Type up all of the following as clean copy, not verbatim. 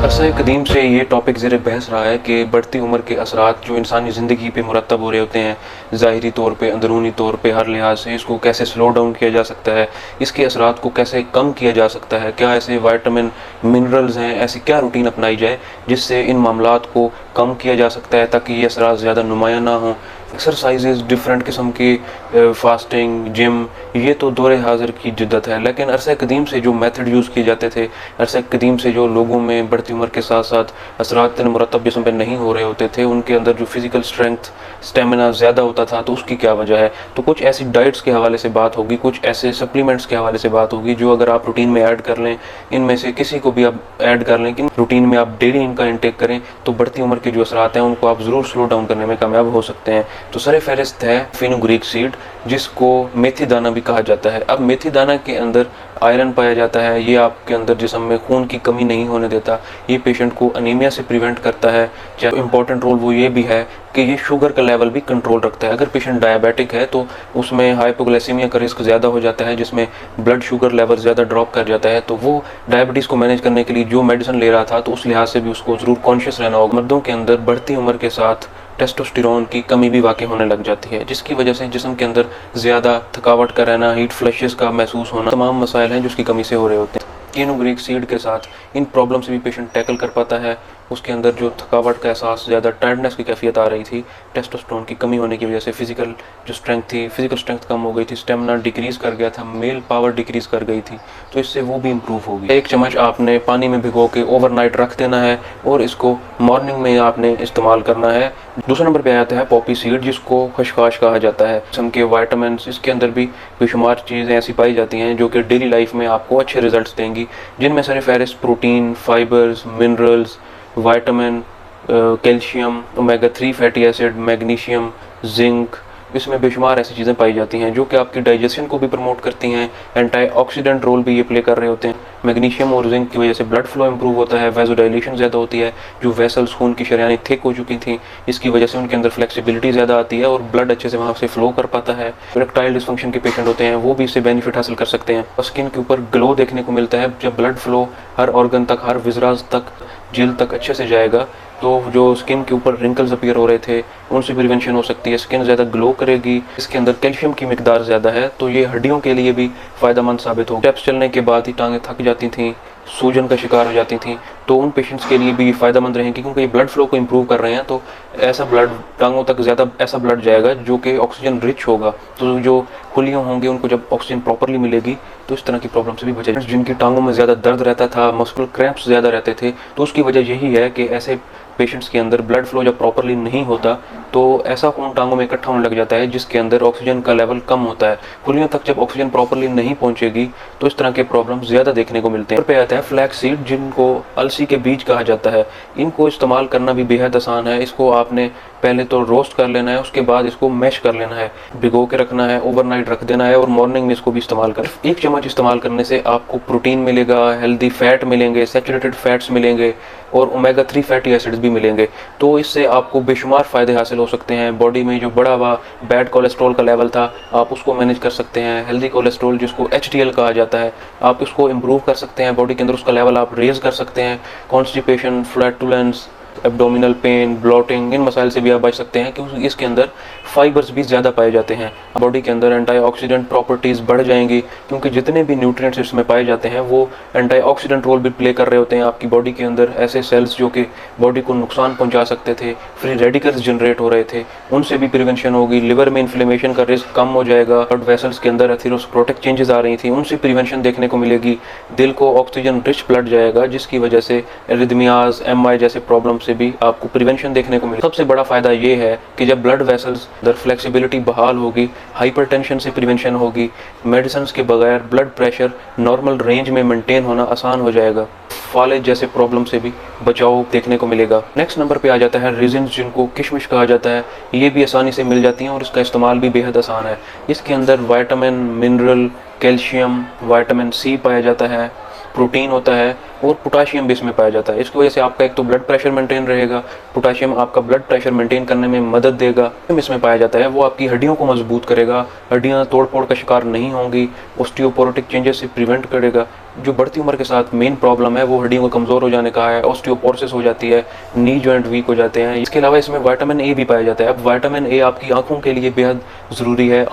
अरसा कदीम से ये टॉपिक ज़ेर बहस रहा है कि बढ़ती उम्र के असरात जो इंसानी ज़िंदगी पे मुरतब हो रहे होते हैं, ज़ाहिरी तौर पे, अंदरूनी तौर पे, हर लिहाज से इसको कैसे स्लो डाउन किया जा सकता है, इसके असरात को कैसे कम किया जा सकता है, क्या ऐसे वाइटामिन मिनरल्स हैं, ऐसी क्या रूटीन अपनाई जाए जिससे इन मामलात को कम किया जा सकता है ताकि ये असरात ज़्यादा नुमायाँ ना हों। एक्सरसाइजेज डिफरेंट किस्म की, फास्टिंग, जिम, ये तो दौर हाज़िर की जिद्दत है, लेकिन अरसा कदीम से जो मेथड यूज़ किए जाते थे, अरसा कदीम से जो लोगों में बढ़ती उम्र के साथ साथ असरात मुरतब जिस्म पे नहीं हो रहे होते थे, उनके अंदर जो फिज़िकल स्ट्रेंथ, स्टेमिना ज़्यादा होता था, तो उसकी क्या वजह है। तो कुछ ऐसी डाइट्स के हवाले से बात होगी, कुछ ऐसे सप्लीमेंट्स के हवाले से बात होगी जो अगर आप रूटीन में ऐड कर लें, इनमें से किसी को भी आप ऐड कर लें कि रूटीन में आप डेली इनका इंटेक करें, तो बढ़ती उम्र के जो असरात हैं उनको आप ज़रूर स्लो डाउन करने में कामयाब हो सकते हैं। तो सर फहरिस्त है फेनुग्रीक सीड, जिसको मेथी दाना भी कहा जाता है। अब मेथी दाना के अंदर आयरन पाया जाता है, ये आपके अंदर जिस्म में खून की कमी नहीं होने देता, ये पेशेंट को अनीमिया से प्रिवेंट करता है। जो इम्पोर्टेंट रोल वो ये भी है कि ये शुगर का लेवल भी कंट्रोल रखता है। अगर पेशेंट डायबिटिक है तो उसमें हाइपोग्लाइसीमिया का रिस्क ज़्यादा हो जाता है, जिसमें ब्लड शुगर लेवल ज़्यादा ड्रॉप कर जाता है। तो वो डायबिटीज़ को मैनेज करने के लिए जो मेडिसिन ले रहा था, तो उस लिहाज से भी उसको ज़रूर कॉन्शियस रहना होगा। मर्दों के अंदर बढ़ती उम्र के साथ टेस्टोस्टेरोन की कमी भी वाक़ई होने लग जाती है, जिसकी वजह से जिस्म के अंदर ज़्यादा थकावट का रहना, हीट फ्लैशेस का महसूस होना, तमाम मसाइल हैं जो उसकी कमी से हो रहे होते हैं। फेनुग्रीक सीड के साथ इन प्रॉब्लम से भी पेशेंट टैकल कर पाता है। उसके अंदर जो थकावट का एहसास, ज़्यादा टायर्डनेस की कैफियत आ रही थी, टेस्टोस्टेरोन की कमी होने की वजह से फिजिकल जो स्ट्रेंथ थी, फिजिकल स्ट्रेंथ कम हो गई थी, स्टेमिना डिक्रीज़ कर गया था, मेल पावर डिक्रीज़ कर गई थी, तो इससे वो भी इम्प्रूव होगी। 1 चम्मच आपने पानी में भिगो के ओवरनाइट रख देना है और इसको मॉर्निंग में आपने इस्तेमाल करना है। दूसरे नंबर पे आता है पॉपी सीड, जिसको खशखाश कहा जाता है। किस्म के वाइटामिन इसके अंदर भी बेशुमार चीज़ें ऐसी पाई जाती हैं जो कि डेली लाइफ में आपको अच्छे रिजल्ट्स देंगी, जिनमें सर फहरिस्त protein, fibers, minerals, vitamin, calcium, omega 3 fatty acid, magnesium, zinc, इसमें बेशुमार ऐसी चीज़ें पाई जाती हैं जो कि आपकी डाइजेशन को भी प्रमोट करती हैं। एंटीऑक्सीडेंट रोल भी ये प्ले कर रहे होते हैं। मैग्नीशियम और जिंक की वजह से ब्लड फ्लो इंप्रूव होता है, वेज़ोडाइलेशन ज़्यादा होती है, जो वेसल्स खून की शरियानें थिक हो चुकी थी, इसकी वजह से उनके अंदर फ्लेक्सिबिलिटी ज़्यादा आती है और ब्लड अच्छे से वहाँ से फ्लो कर पाता है। इरेक्टाइल डिसफंक्शन के पेशेंट होते हैं वो भी इससे बेनिफिट हासिल कर सकते हैं। स्किन के ऊपर ग्लो देखने को मिलता है जब ब्लड फ्लो हर ऑर्गन तक, हर विजराज तक, जिल्द तक अच्छे से जाएगा, तो जो स्किन के ऊपर रिंकल्स अपीयर हो रहे थे उनसे प्रिवेंशन हो सकती है। स्किन ज़्यादा ग्लो करेगी। इसके अंदर कैल्शियम की मिकदार ज़्यादा है, तो ये हड्डियों के लिए भी फ़ायदेमंद साबित हो। स्टेप्स चलने के बाद ही टांगें थक जाती थीं, सूजन का शिकार हो जाती थीं, तो उन पेशेंट्स के लिए भी फ़ायदेमंद रहेंगी, क्योंकि ये ब्लड फ्लो को इंप्रूव कर रहे हैं। तो ऐसा ब्लड टांगों तक ज़्यादा ऐसा ब्लड जाएगा जो कि ऑक्सीजन रिच होगा, तो जो खुलियाँ होंगे उनको जब ऑक्सीजन प्रॉपरली मिलेगी तो इस तरह की प्रॉब्लम से भी बचेगा। जिनकी टांगों में ज़्यादा दर्द रहता था, मस्कुलर क्रैम्प्स ज़्यादा रहते थे, तो उसकी वजह यही है कि ऐसे पेशेंट्स के अंदर ब्लड फ्लो जब प्रॉपरली नहीं होता तो ऐसा खून टांगों में इकट्ठा होने लग जाता है जिसके अंदर ऑक्सीजन का लेवल कम होता है। खुलियों तक जब ऑक्सीजन प्रॉपरली नहीं पहुंचेगी तो इस तरह के प्रॉब्लम ज़्यादा देखने को मिलते हैं। पे आता है फ्लैक्स सीड, जिनको अलसी के बीज कहा जाता है। इनको इस्तेमाल करना भी बेहद आसान है। इसको आपने पहले तो रोस्ट कर लेना है, उसके बाद इसको मैश कर लेना है, भिगो के रखना है, ओवरनाइट रख देना है और मॉर्निंग में इसको भी इस्तेमाल कर। 1 चम्मच इस्तेमाल करने से आपको प्रोटीन मिलेगा, हेल्दी फैट मिलेंगे, सैचुरेटेड फैट्स मिलेंगे और ओमेगा 3 फैटी एसिड्स भी मिलेंगे। तो इससे आपको बेशुमार फ़ायदे हासिल हो सकते हैं। बॉडी में जो बढ़ा हुआ बैड कोलेस्ट्रॉल का लेवल था, आप उसको मैनेज कर सकते हैं। हेल्दी कोलेस्ट्रॉल जिसको HDL कहा जाता है, आप इसको इम्प्रूव कर सकते हैं। बॉडी के अंदर उसका लेवल आप रेज़ कर सकते हैं। Constipation, flatulence, abdominal pain, bloating, इन मसाइल से भी आप बच सकते हैं क्योंकि इसके अंदर फाइबर्स भी ज़्यादा पाए जाते हैं। बॉडी के अंदर एंटीऑक्सीडेंट प्रॉपर्टीज़ बढ़ जाएंगी क्योंकि जितने भी न्यूट्रिएंट्स इसमें पाए जाते हैं वो एंटीऑक्सीडेंट रोल भी प्ले कर रहे होते हैं। आपकी बॉडी के अंदर ऐसे सेल्स जो कि बॉडी को नुकसान पहुंचा सकते थे, फ्री रेडिकल्स जनरेट हो रहे थे, उनसे भी प्रिवेंशन होगी। लिवर में इन्फ्लेमेशन का रिस्क कम हो जाएगा। ब्लड वेसल्स के अंदर एथेरोस्क्लेरोटिक चेंजेस आ रही थी, उनसे प्रिवेंशन देखने को मिलेगी। दिल को ऑक्सीजन रिच ब्लड जाएगा जिसकी वजह से एरिथमियाज, MI जैसे प्रॉब्लम से भी आपको प्रिवेंशन देखने को मिलेगा। सबसे बड़ा फ़ायदा ये है कि जब ब्लड वेसल्स अंदर फ्लेक्सिबिलिटी बहाल होगी, हाइपरटेंशन से प्रिवेंशन होगी, मेडिसिन के बगैर ब्लड प्रेशर नॉर्मल रेंज में मेंटेन होना आसान हो जाएगा। फालेज जैसे प्रॉब्लम से भी बचाव देखने को मिलेगा। नेक्स्ट नंबर पे आ जाता है रेजिन्स, जिनको किशमिश कहा जाता है। ये भी आसानी से मिल जाती हैं और इसका इस्तेमाल भी बेहद आसान है। इसके अंदर vitamin, mineral, calcium, vitamin C पाया जाता है प्रोटीन होता है और पोटाशियम भी इसमें पाया जाता है। इसकी वजह से आपका एक तो ब्लड प्रेशर मेंटेन रहेगा, पोटाशियम आपका ब्लड प्रेशर मेंटेन करने में मदद देगा। इसमें पाया जाता है वो आपकी हड्डियों को मजबूत करेगा, हड्डियां तोड़ फोड़ का शिकार नहीं होंगी, ऑस्टियोपोरोटिक चेंजेस से प्रिवेंट करेगा। जो बढ़ती उम्र के साथ मेन प्रॉब्लम है वो हड्डियों का कमज़ोर हो जाने का है, ऑस्टियोपोरोसिस हो जाती है, नी जॉइंट वीक हो जाते हैं। इसके अलावा इसमें विटामिन ए भी पाया जाता है। अब विटामिन ए आपकी आंखों के लिए बेहद ज़रूरी है।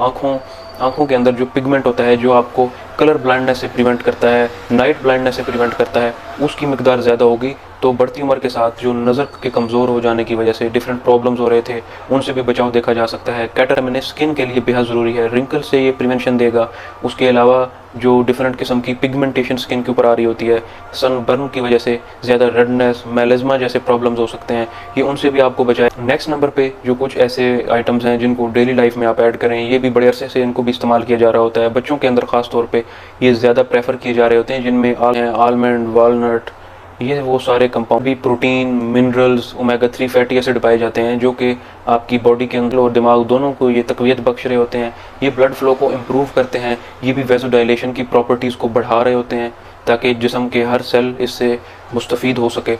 आंखों के अंदर जो पिगमेंट होता है जो आपको कलर ब्लाइंडनेस से प्रिवेंट करता है, नाइट ब्लाइंडनेस से प्रिवेंट करता है, उसकी मिकदार ज़्यादा होगी तो बढ़ती उम्र के साथ जो नज़र के कमज़ोर हो जाने की वजह से डिफरेंट प्रॉब्लम्स हो रहे थे उनसे भी बचाव देखा जा सकता है। कैटामिन स्किन के लिए बेहद ज़रूरी है, रिंकल से ये प्रिवेंशन देगा। उसके अलावा जो डिफरेंट किस्म की पिगमेंटेशन स्किन के ऊपर आ रही होती है, सनबर्न की वजह से ज़्यादा रेडनेस, मेलेज्मा जैसे प्रॉब्लम्स हो सकते हैं, ये उनसे भी आपको बचाए। नेक्स्ट नंबर पे जो कुछ ऐसे आइटम्स हैं जिनको डेली लाइफ में आप ऐड करें, ये भी बड़े अरसे से इनको भी इस्तेमाल किया जा रहा होता है। बच्चों के अंदर ख़ास तौर पे ये ज़्यादा प्रेफर किए जा रहे होते हैं, जिनमें आलमंड, वालनट, ये वो सारे कंपाउंड भी protein, minerals, omega 3 fatty acid पाए जाते हैं जो कि आपकी बॉडी के अंदर और दिमाग दोनों को ये तक़वियत बख्श रहे होते हैं। ये ब्लड फ्लो को इम्प्रूव करते हैं, ये भी वेज़ोडाइलेशन की प्रॉपर्टीज़ को बढ़ा रहे होते हैं ताकि जिस्म के हर सेल इससे मुस्तफ़ीद हो सके।